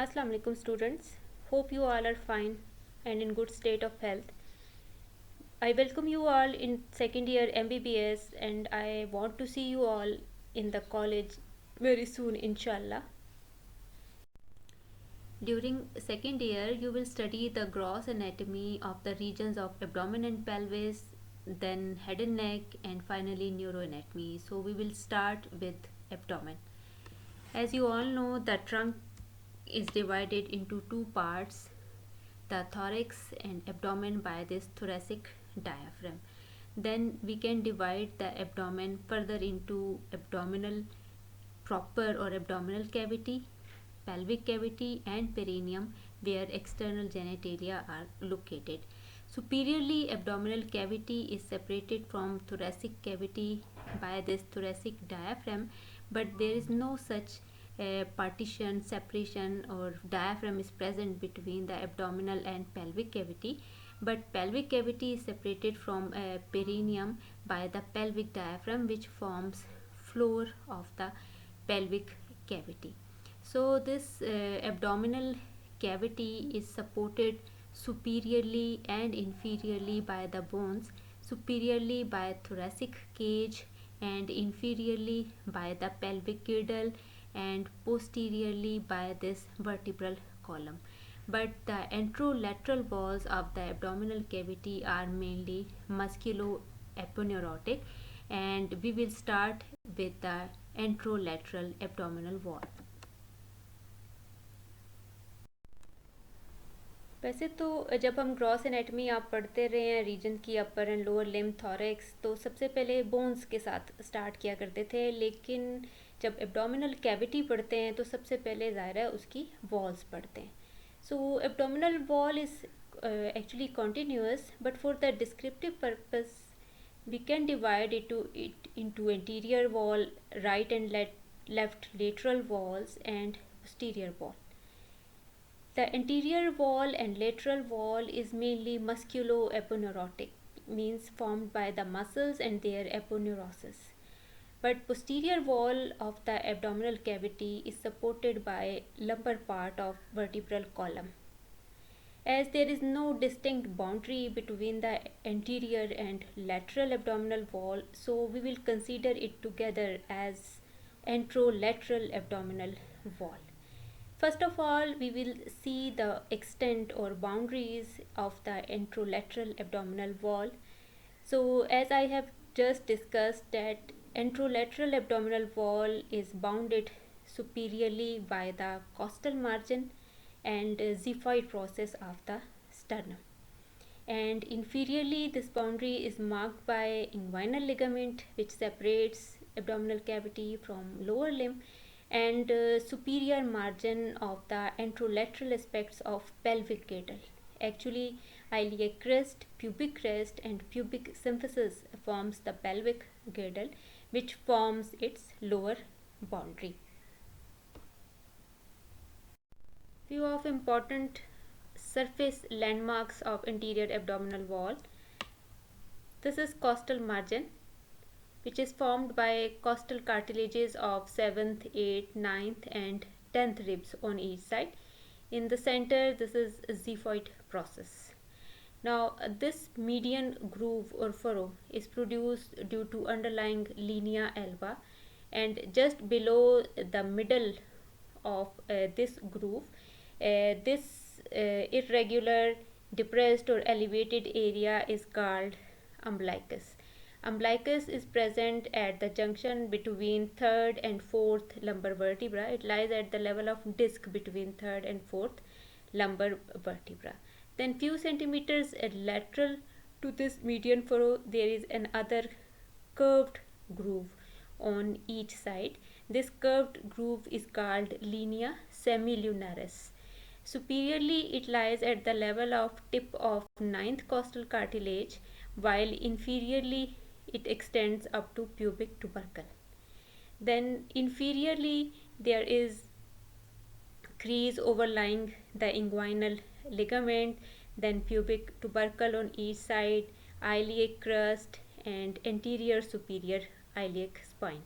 Assalamu alaikum students. Hope you all are fine and in good state of health. I welcome you all in second year MBBS and I want to see you all in the college very soon inshallah. During second year you will study the gross anatomy of the regions of abdomen and pelvis, then head and neck, and finally neuroanatomy. So we will start with abdomen. As you all know, the trunk is divided into two parts, the thorax and abdomen, by this thoracic diaphragm. Then we can divide the abdomen further into abdominal proper or abdominal cavity, pelvic cavity, and perineum, where external genitalia are located. Superiorly, abdominal cavity is separated from thoracic cavity by this thoracic diaphragm, but there is no such partition, separation, or diaphragm is present between the abdominal and pelvic cavity. But pelvic cavity is separated from perineum by the pelvic diaphragm, which forms floor of the pelvic cavity. So this abdominal cavity is supported superiorly and inferiorly by the bones, superiorly by thoracic cage and inferiorly by the pelvic girdle and posteriorly by this vertebral column. But the anterolateral walls of the abdominal cavity are mainly musculoaponeurotic, and we will start with the anterolateral abdominal wall. वैसे तो जब हम gross anatomy आप पढ़ते रहे हैं reason की, अपर and lower limb, thorax, तो सबसे पहले बोन्स के साथ स्टार्ट किया करते थे, लेकिन जब एब्डोमिनल कैविटी पढ़ते हैं तो सबसे पहले ज़ाहिर है उसकी वॉल्स पढ़ते हैं. So abdominal wall is actually continuous, but for the descriptive purpose we can divide it into anterior wall, right and left lateral walls, and posterior wall. The anterior wall and lateral wall is mainly musculoaponeurotic, means formed by the muscles and their aponeurosis. But posterior wall of the abdominal cavity is supported by lumbar part of vertebral column. As there is no distinct boundary between the anterior and lateral abdominal wall, so we will consider it together as anterolateral abdominal wall. First of all, we will see the extent or boundaries of the anterolateral abdominal wall. So as I have just discussed, that anterolateral abdominal wall is bounded superiorly by the costal margin and xiphoid process of the sternum, and inferiorly this boundary is marked by inguinal ligament, which separates abdominal cavity from lower limb, and superior margin of the anterolateral aspects of pelvic girdle. Actually, iliac crest, pubic crest, and pubic symphysis forms the pelvic girdle, which forms its lower boundary. Few of important surface landmarks of anterior abdominal wall. This is costal margin, which is formed by costal cartilages of 7th, 8th, 9th, and 10th ribs on each side. In the center, this is xiphoid process. Now, this median groove or furrow is produced due to underlying linea alba, and just below the middle of this groove, this irregular, depressed or elevated area is called umbilicus. Umbilicus is present at the junction between third and fourth lumbar vertebra. It lies at the level of disc between third and fourth lumbar vertebra. Then few centimeters lateral to this median furrow, there is another curved groove on each side. This curved groove is called linea semilunaris. Superiorly, it lies at the level of tip of 9th costal cartilage, while inferiorly it extends up to pubic tubercle. Then inferiorly there is crease overlying the inguinal ligament, then pubic tubercle on each side, iliac crest, and anterior superior iliac spine.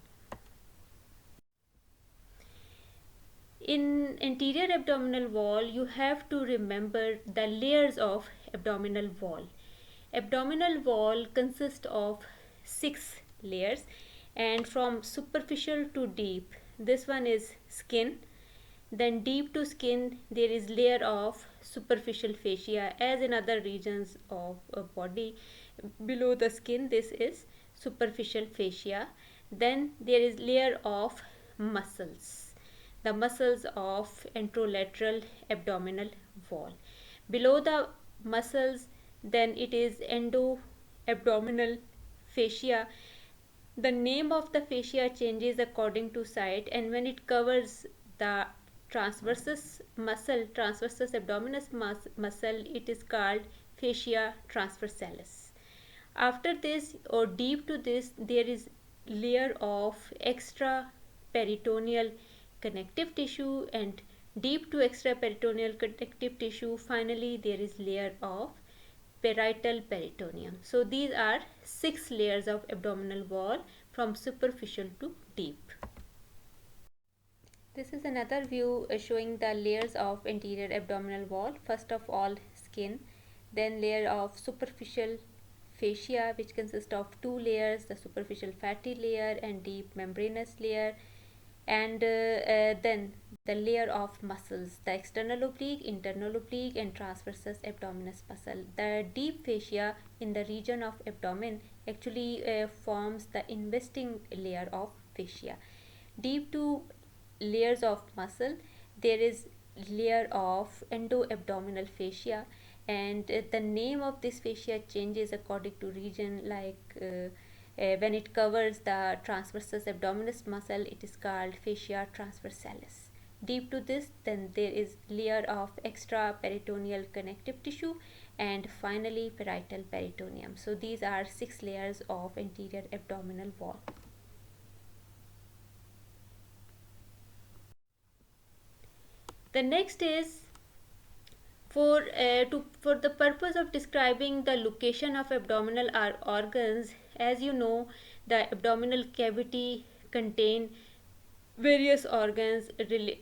In anterior abdominal wall, you have to remember the layers of abdominal wall. Abdominal wall consists of 6 layers, and from superficial to deep, this one is skin. Then deep to skin, there is layer of superficial fascia, as in other regions of a body. Below the skin, this is superficial fascia. Then there is layer of muscles, the muscles of anterolateral abdominal wall. Below the muscles, then it is endo abdominal fascia. The name of the fascia changes according to site, and when it covers the transversus muscle, transversus abdominis muscle, it is called fascia transversalis. After this, or deep to this, there is layer of extra peritoneal connective tissue, and deep to extra peritoneal connective tissue, finally there is layer of parietal peritoneum. So these are 6 layers of abdominal wall from superficial to deep. This is another view showing the layers of anterior abdominal wall. First of all, skin, then layer of superficial fascia, which consists of 2 layers, the superficial fatty layer and deep membranous layer, and then the layer of muscles, the external oblique, internal oblique and transversus abdominis muscle. The deep fascia in the region of abdomen actually forms the investing layer of fascia. Deep to layers of muscle, there is layer of endo-abdominal fascia, and the name of this fascia changes according to region, like when it covers the transversus abdominis muscle, it is called fascia transversalis. Deep to this, then there is layer of extra peritoneal connective tissue, and finally parietal peritoneum. So these are 6 layers of anterior abdominal wall. The next is for the purpose of describing the location of abdominal organs. As you know, the abdominal cavity contain various organs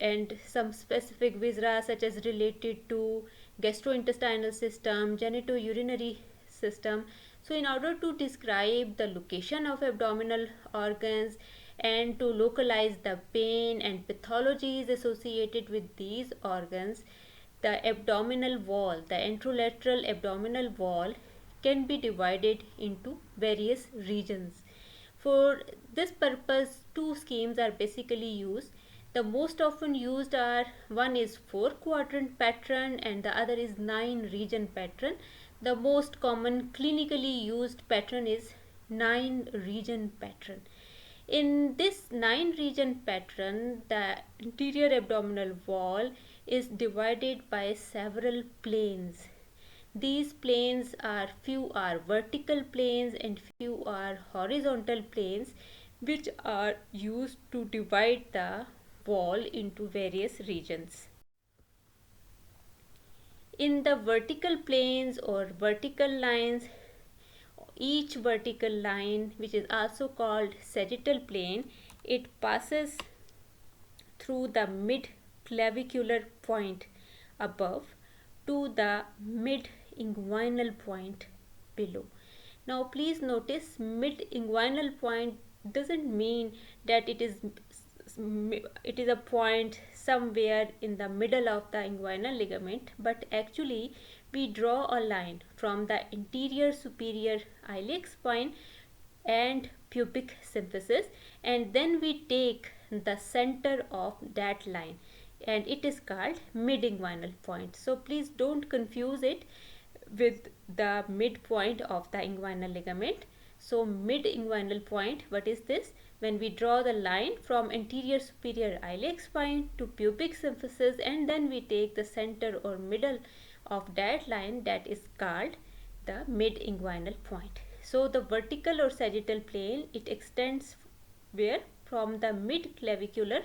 and some specific viscera, such as related to gastrointestinal system, genitourinary system. So in order to describe the location of abdominal organs and to localize the pain and pathologies associated with these organs, the abdominal wall, the anterolateral abdominal wall, can be divided into various regions. For this purpose, 2 schemes are basically used. The most often used are, one is 4 quadrant pattern and the other is 9 region pattern. The most common clinically used pattern is 9 region pattern. In this 9 region pattern, the anterior abdominal wall is divided by several planes. These planes are, few are vertical planes and few are horizontal planes, which are used to divide the wall into various regions. In the vertical planes or vertical lines, each vertical line, which is also called sagittal plane, it passes through the mid clavicular point above to the mid inguinal point below. Now please notice, mid inguinal point doesn't mean that it is a point somewhere in the middle of the inguinal ligament, but actually we draw a line from the anterior superior iliac spine and pubic symphysis, and then we take the center of that line, and it is called mid-inguinal point. So please don't confuse it with the midpoint of the inguinal ligament. So mid-inguinal point, what is this? When we draw the line from anterior superior iliac spine to pubic symphysis, and then we take the center or middle of that line, that is called the mid-inguinal point. So the vertical or sagittal plane, it extends where? From the mid-clavicular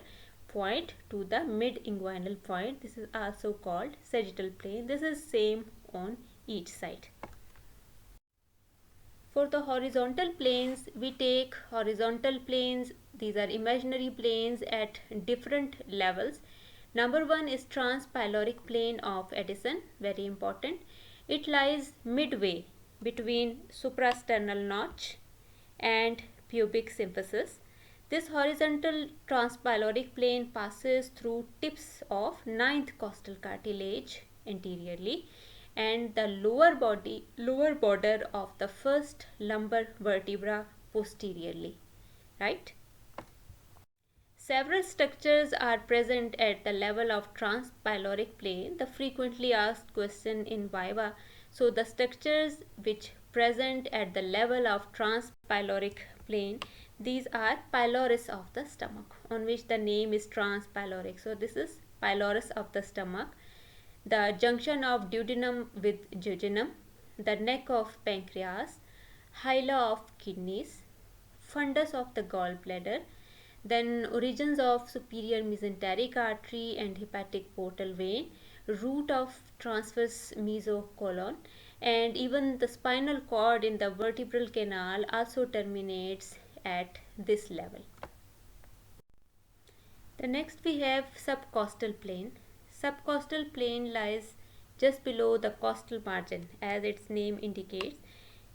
point to the mid-inguinal point. This is also called sagittal plane. This is same on each side. For the horizontal planes, we take horizontal planes. These are imaginary planes at different levels. Number one is transpyloric plane of Addison, very important. It lies midway between suprasternal notch and pubic symphysis. This horizontal transpyloric plane passes through tips of ninth costal cartilage anteriorly and the lower border of the first lumbar vertebra posteriorly, right? Several structures are present at the level of transpyloric plane, the frequently asked question in Viva. So the structures which present at the level of transpyloric plane, these are pylorus of the stomach, on which the name is transpyloric. So this is pylorus of the stomach, the junction of duodenum with jejunum, the neck of pancreas, hyla of kidneys, fundus of the gallbladder, then origins of superior mesenteric artery and hepatic portal vein, root of transverse mesocolon, and even the spinal cord in the vertebral canal also terminates at this level. The next we have subcostal plane. Subcostal plane lies just below the costal margin, as its name indicates.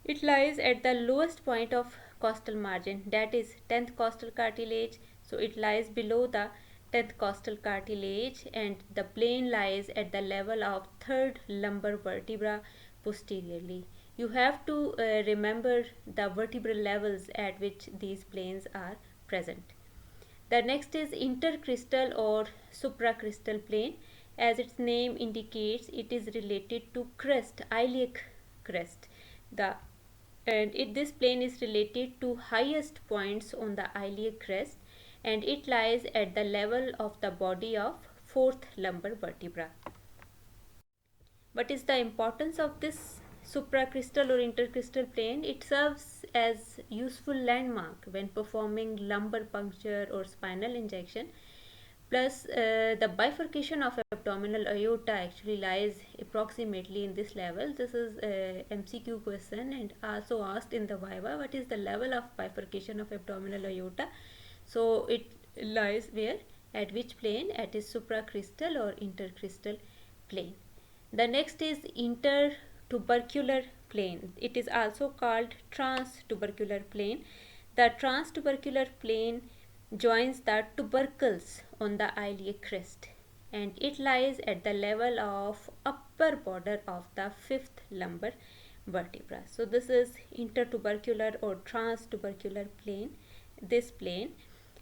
It lies at the lowest point of costal margin, that is 10th costal cartilage. So it lies below the 10th costal cartilage and the plane lies at the level of third lumbar vertebra posteriorly. You have to remember the vertebral levels at which these planes are present. The next is intercrystal or supracrystal plane. As its name indicates, it is related to crest, iliac crest. This plane is related to highest points on the iliac crest and it lies at the level of the body of fourth lumbar vertebra. What is the importance of this supracrystal or intercrystal plane? It serves as useful landmark when performing lumbar puncture or spinal injection. Plus, the bifurcation of abdominal aorta actually lies approximately in this level. This is a MCQ question and also asked in the Viva. What is the level of bifurcation of abdominal aorta? So it lies where? At which plane? At its supracrystal or intercrystal plane. The next is intertubercular plane. It is also called transtubercular plane. The transtubercular plane joins the tubercles on the iliac crest and it lies at the level of upper border of the fifth lumbar vertebra. So this is intertubercular or transtubercular plane, this plane,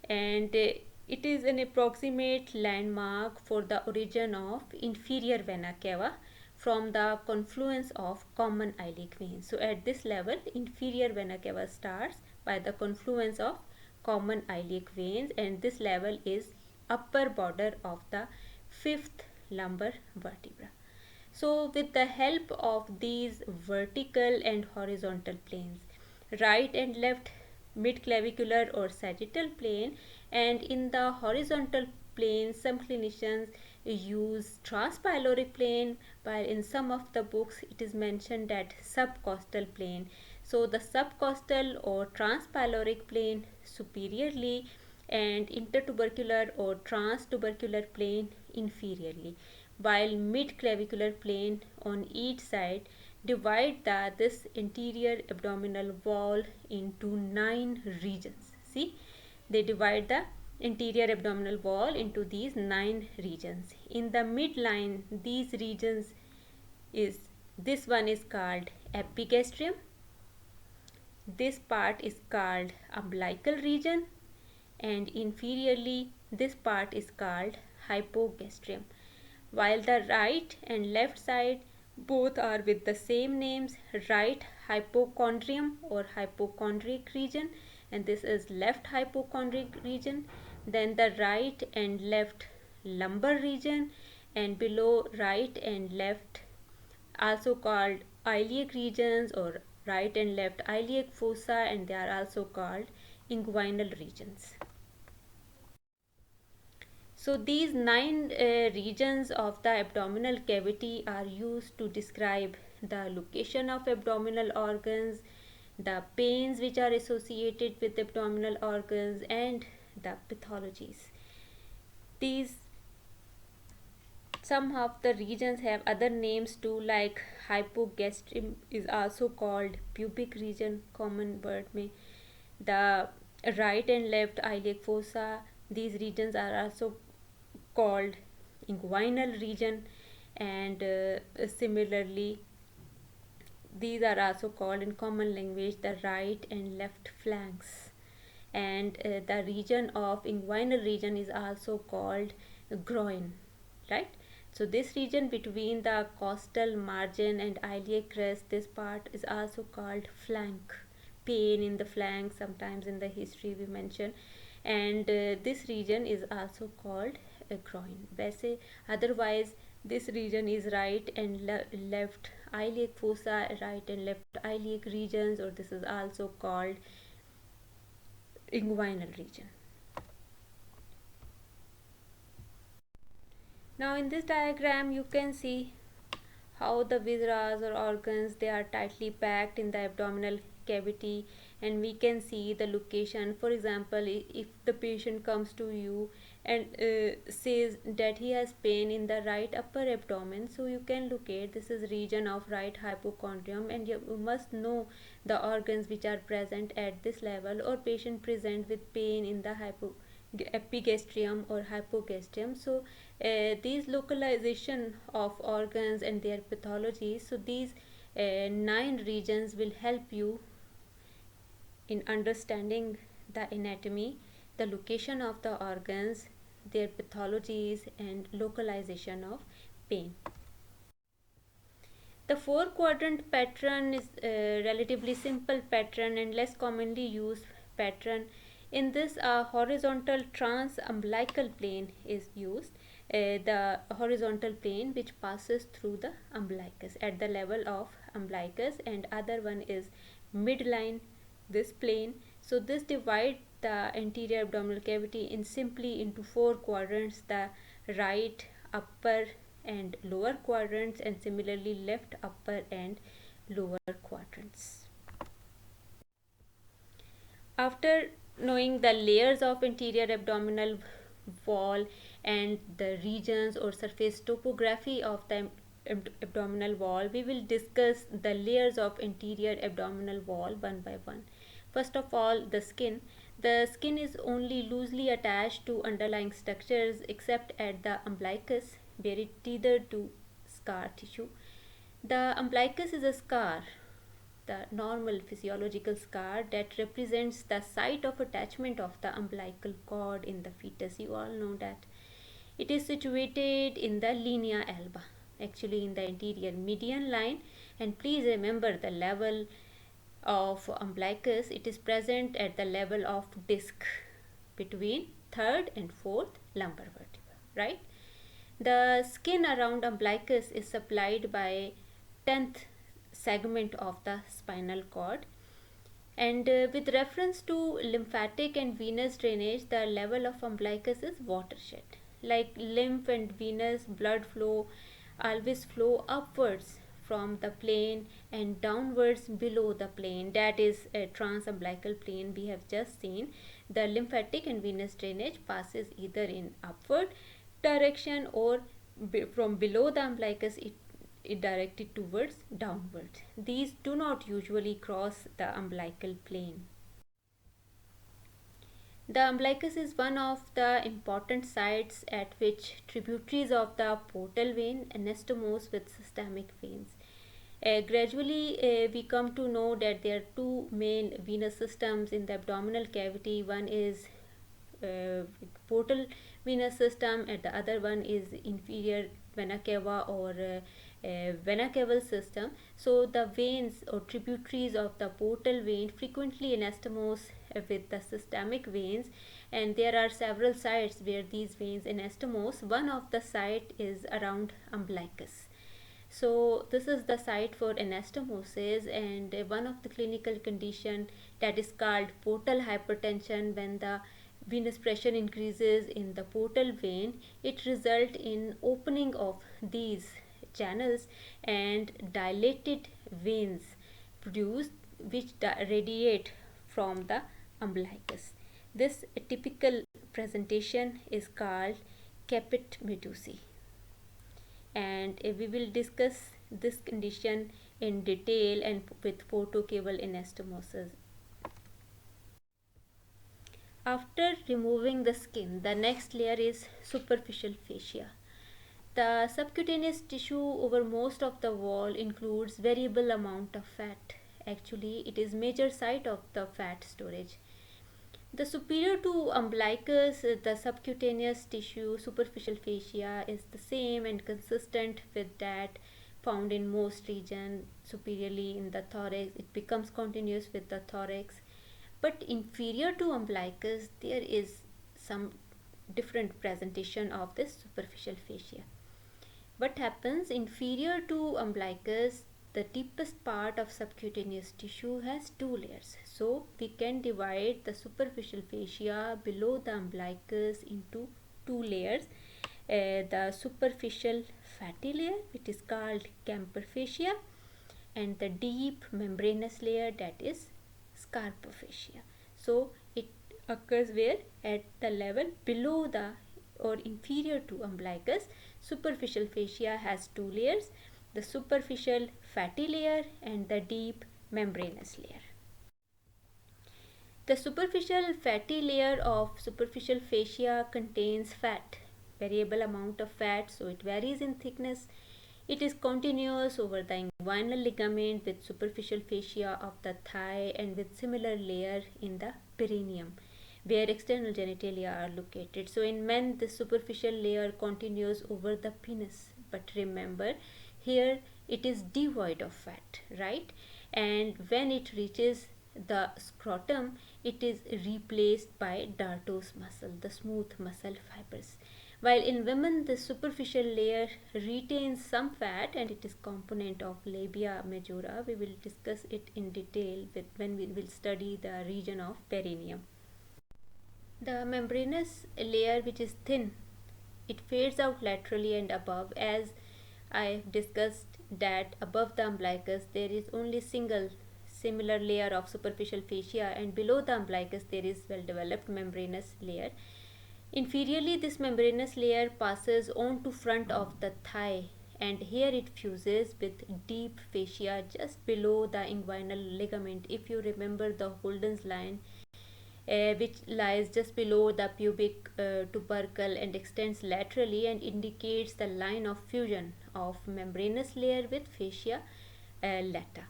and it is an approximate landmark for the origin of inferior vena cava from the confluence of common iliac veins. So at this level, inferior vena cava starts by the confluence of common iliac veins and this level is upper border of the fifth lumbar vertebra. So with the help of these vertical and horizontal planes, right and left midclavicular or sagittal plane, and in the horizontal plane some clinicians use transpyloric plane, while in some of the books it is mentioned that subcostal plane. So the subcostal or transpyloric plane superiorly and intertubercular or transtubercular plane inferiorly, while midclavicular plane on each side divide this interior abdominal wall into 9 regions. See, they divide the interior abdominal wall into these 9 regions. In the midline, these regions this one is called epigastrium, this part is called umbilical region, and inferiorly this part is called hypogastrium, while the right and left side both are with the same names, right hypochondrium or hypochondriac region and this is left hypochondriac region, then the right and left lumbar region, and below right and left also called iliac regions or right and left iliac fossa, and they are also called inguinal regions. So these 9 regions of the abdominal cavity are used to describe the location of abdominal organs, the pains which are associated with abdominal organs, and the pathologies. These some of the regions have other names too, like hypogastrium is also called pubic region, common word में. The right and left iliac fossa, these regions are also called inguinal region, and similarly these are also called in common language the right and left flanks. And the region of inguinal region is also called groin, right? So this region between the costal margin and iliac crest, this part is also called flank. Pain in the flank, sometimes in the history we mention, and this region is also called a groin. वैसे otherwise this region is right and left iliac fossa, right and left iliac regions, or this is also called inguinal region. Now in this diagram you can see how the viscera or organs, they are tightly packed in the abdominal cavity, and we can see the location. For example, if the patient comes to you and says that he has pain in the right upper abdomen, so you can locate this is region of right hypochondrium, and you must know the organs which are present at this level, or patient present with pain in the epigastrium or hypogastrium. So these localization of organs and their pathology, so these 9 regions will help you in understanding the anatomy, the location of the organs, their pathologies, and localization of pain. The 4-quadrant pattern is a relatively simple pattern and less commonly used pattern. In this, a horizontal transumbilical plane is used. The horizontal plane which passes through the umbilicus at the level of umbilicus, and other one is midline, this plane. So this divides the anterior abdominal cavity in simply into 4 quadrants: the right, upper, and lower quadrants, and similarly left upper and lower quadrants. After knowing the layers of anterior abdominal wall and the regions or surface topography of the abdominal wall, we will discuss the layers of anterior abdominal wall one by one. First of all, the skin. The skin is only loosely attached to underlying structures except at the umbilicus, where it tethered to scar tissue. The umbilicus is a scar, the normal physiological scar that represents the site of attachment of the umbilical cord in the fetus. You all know that. It is situated in the linea alba, actually in the anterior median line, and please remember the level of umbilicus, it is present at the level of disc between 3rd and 4th lumbar vertebra, right? The skin around umbilicus is supplied by 10th segment of the spinal cord, and with reference to lymphatic and venous drainage, the level of umbilicus is watershed. Like lymph and venous blood flow always flow upwards from the plane and downwards below the plane, that is a transumbilical plane we have just seen. The lymphatic and venous drainage passes either in upward direction or from below the umbilicus it directed towards downwards. These do not usually cross the umbilical plane. The umbilicus is one of the important sites at which tributaries of the portal vein anastomose with systemic veins. Gradually, we come to know that there are 2 main venous systems in the abdominal cavity. One is portal venous system, and the other one is inferior vena cava or vena caval system. So the veins or tributaries of the portal vein frequently anastomose with the systemic veins, and there are several sites where these veins anastomose. One of the site is around umbilicus. So this is the site for anastomosis, and one of the clinical condition that is called portal hypertension. When the venous pressure increases in the portal vein, it results in opening of these channels and dilated veins produced which radiate from the umbilicus. This typical presentation is called caput medusae. and we will discuss this condition in detail and with photocable anastomosis. After removing the skin, the next layer is superficial fascia. The subcutaneous tissue over most of the wall includes variable amount of fat. Actually, it is major site of the fat storage. The superior to umbilicus, the subcutaneous tissue, superficial fascia is the same and consistent with that found in most region. Superiorly in the thorax, it becomes continuous with the thorax. But inferior to umbilicus, there is some different presentation of this superficial fascia. What happens inferior to umbilicus, the deepest part of subcutaneous tissue has two layers. So we can divide the superficial fascia below the umbilicus into two layers. The superficial fatty layer, which is called Camper fascia, and the deep membranous layer, that is Scarpa fascia. So it occurs where at the level below the or inferior to umbilicus. Superficial fascia has two layers, the superficial fatty layer and the deep membranous layer. The superficial fatty layer of superficial fascia contains fat, variable amount of fat, so it varies in thickness. It is continuous over the inguinal ligament with superficial fascia of the thigh and with similar layer in the perineum, where external genitalia are located. So in men, the superficial layer continues over the penis. But remember, here it is devoid of fat, right? And when it reaches the scrotum, it is replaced by dartos muscle, the smooth muscle fibers. While in women, the superficial layer retains some fat and it is component of labia majora. We will discuss it in detail when we will study the region of perineum. The membranous layer, which is thin, it fades out laterally and above. As I discussed that above the umbilicus there is only single similar layer of superficial fascia, and below the umbilicus there is well developed membranous layer. Inferiorly, this membranous layer passes on to front of the thigh, and here it fuses with deep fascia just below the inguinal ligament. If you remember the Holden's line, which lies just below the pubic tubercle and extends laterally and indicates the line of fusion of membranous layer with fascia lata.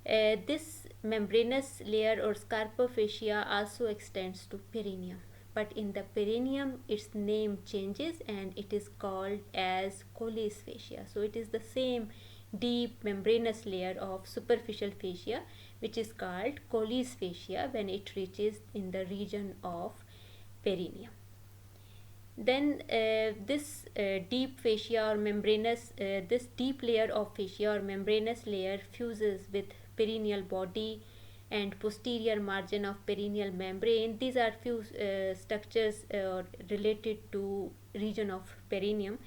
This membranous layer or scarpa fascia also extends to perineum, but in the perineum its name changes and it is called as Colles fascia. So it is the same deep membranous layer of superficial fascia which is called Colles fascia when it reaches in the region of perineum. Then this deep fascia or membranous, this deep layer of fascia or membranous layer fuses with perineal body and posterior margin of perineal membrane. These are few structures related to region of perineum.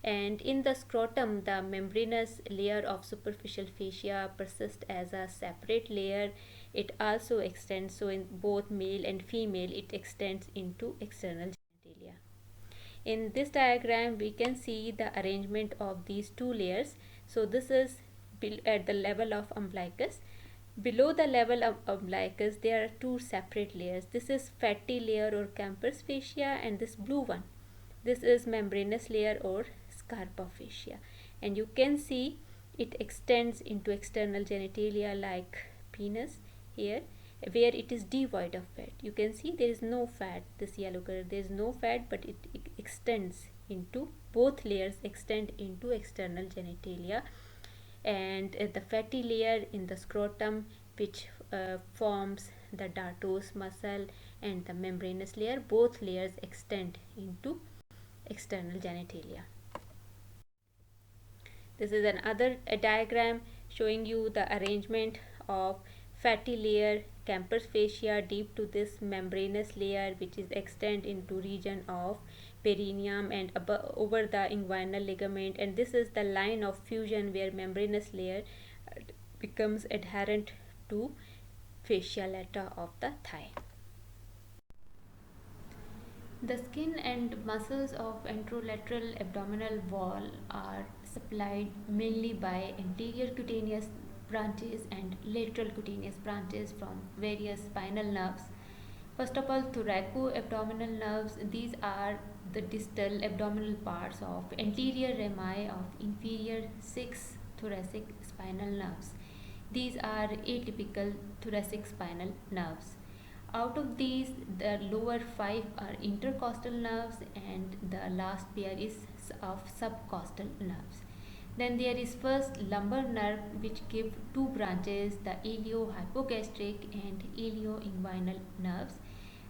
And in the scrotum, the membranous layer of superficial fascia persists as a separate layer. It also extends, so in both male and female, it extends into external genitalia. In this diagram, we can see the arrangement of these two layers. So this is at the level of umbilicus. Below the level of umbilicus, there are two separate layers. This is fatty layer or Camper's fascia, and this blue one, this is membranous layer or Scarpa fascia. And you can see it extends into external genitalia like penis here, where it is devoid of fat. You can see there is no fat, this yellow color, there is no fat, but it extends into, both layers extend into external genitalia. And the fatty layer in the scrotum, which forms the dartos muscle, and the membranous layer, both layers extend into external genitalia. This is another diagram showing you the arrangement of fatty layer Camper's fascia deep to this membranous layer, which is extend into region of perineum and above, over the inguinal ligament, and this is the line of fusion where membranous layer becomes adherent to fascia lata of the thigh. The skin and muscles of anterolateral abdominal wall are supplied mainly by anterior cutaneous branches and lateral cutaneous branches from various spinal nerves. First of all, thoracoabdominal nerves. These are the distal abdominal parts of anterior rami of inferior 6 thoracic spinal nerves. These are atypical thoracic spinal nerves. Out of these, the lower five are intercostal nerves, and the last pair is of subcostal nerves. Then there is first lumbar nerve, which give two branches, the iliohypogastric and ilioinguinal nerves.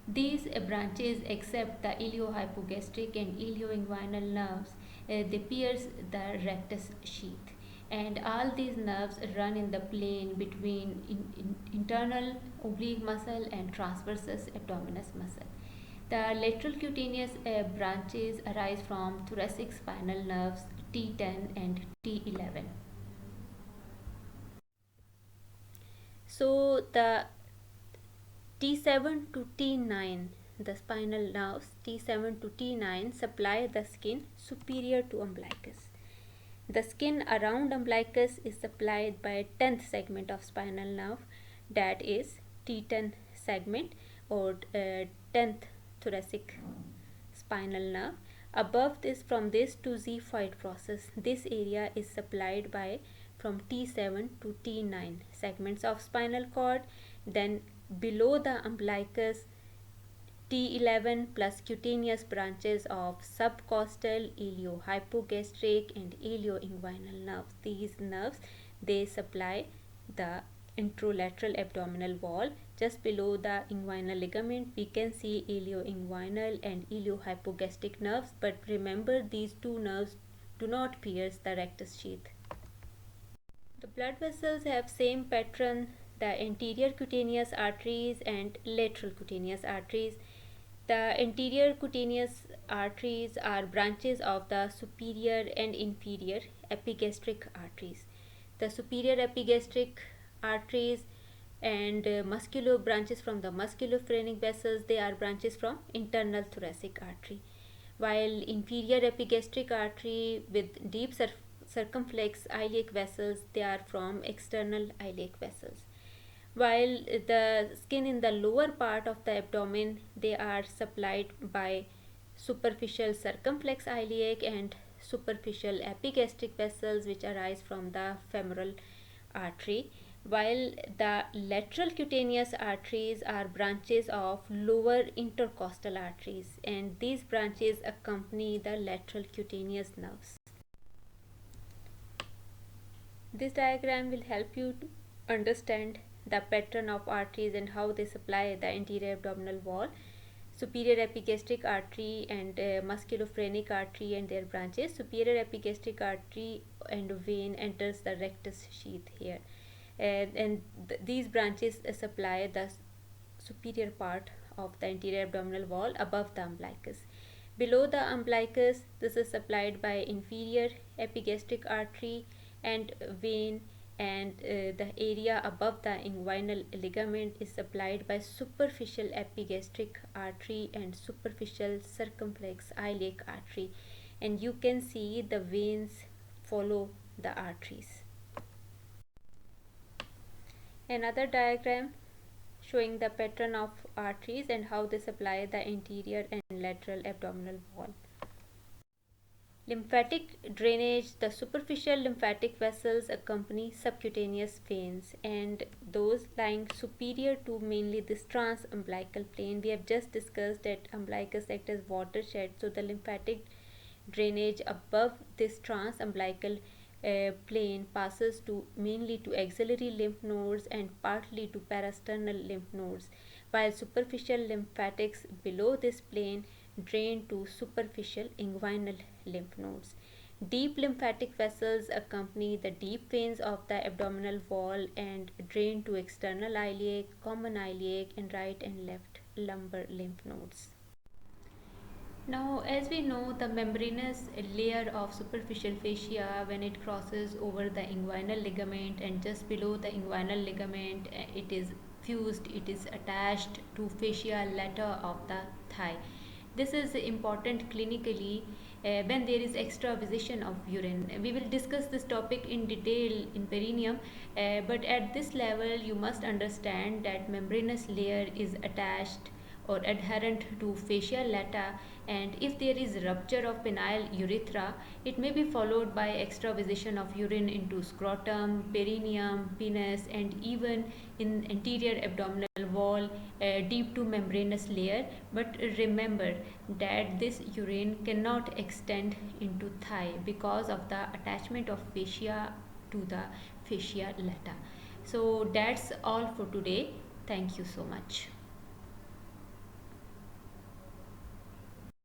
These branches, except the iliohypogastric and ilioinguinal nerves, they pierce the rectus sheath, and all these nerves run in the plane between internal oblique muscle and transversus abdominis muscle. The lateral cutaneous branches arise from thoracic spinal nerves T10 and T11. So the T7 to T9, the spinal nerves T7 to T9 supply the skin superior to umbilicus. The skin around umbilicus is supplied by 10th segment of spinal nerve, that is T10 segment, or 10th thoracic spinal nerve. Above this, from this to xiphoid process, this area is supplied by from T7 to T9 segments of spinal cord. Then below the umbilicus, T11 plus cutaneous branches of subcostal, iliohypogastric and ilioinguinal nerves. These nerves, they supply the anterolateral abdominal wall. Just below the inguinal ligament, we can see ilioinguinal and iliohypogastric nerves, but remember, these two nerves do not pierce the rectus sheath. The blood vessels have same pattern, the anterior cutaneous arteries and lateral cutaneous arteries. The anterior cutaneous arteries are branches of the superior and inferior epigastric arteries. The superior epigastric arteries and muscular branches from the musculophrenic vessels, they are branches from internal thoracic artery, while inferior epigastric artery with deep circumflex iliac vessels, they are from external iliac vessels, while the skin in the lower part of the abdomen, they are supplied by superficial circumflex iliac and superficial epigastric vessels, which arise from the femoral artery, while the lateral cutaneous arteries are branches of lower intercostal arteries, and these branches accompany the lateral cutaneous nerves. This diagram will help you to understand the pattern of arteries and how they supply the anterior abdominal wall. Superior epigastric artery and musculophrenic artery and their branches. Superior epigastric artery and vein enters the rectus sheath here, and these branches supply the superior part of the anterior abdominal wall above the umbilicus. Below the umbilicus, this is supplied by inferior epigastric artery and vein, and the area above the inguinal ligament is supplied by superficial epigastric artery and superficial circumflex iliac artery, and you can see the veins follow the arteries. Another diagram showing the pattern of arteries and how they supply the anterior and lateral abdominal wall. Lymphatic drainage. The superficial lymphatic vessels accompany subcutaneous veins, and those lying superior to mainly this transumbilical plane. We have just discussed that umbilicus acts as watershed, so the lymphatic drainage above this transumbilical plane passes to mainly to axillary lymph nodes and partly to parasternal lymph nodes, while superficial lymphatics below this plane drain to superficial inguinal lymph nodes. Deep lymphatic vessels accompany the deep veins of the abdominal wall and drain to external iliac, common iliac, and right and left lumbar lymph nodes. Now, as we know, the membranous layer of superficial fascia, when it crosses over the inguinal ligament and just below the inguinal ligament, it is fused, it is attached to fascia lata of the thigh, This is important clinically when there is extravision of urine. We will discuss this topic in detail in perineum, but at this level you must understand that membranous layer is attached or adherent to fascia lata, and if there is rupture of penile urethra, it may be followed by extravision of urine into scrotum, perineum, penis, and even in anterior abdominal wall deep to membranous layer. But remember that this urine cannot extend into thigh because of the attachment of fascia to the fascia lata. So that's all for today. Thank you so much.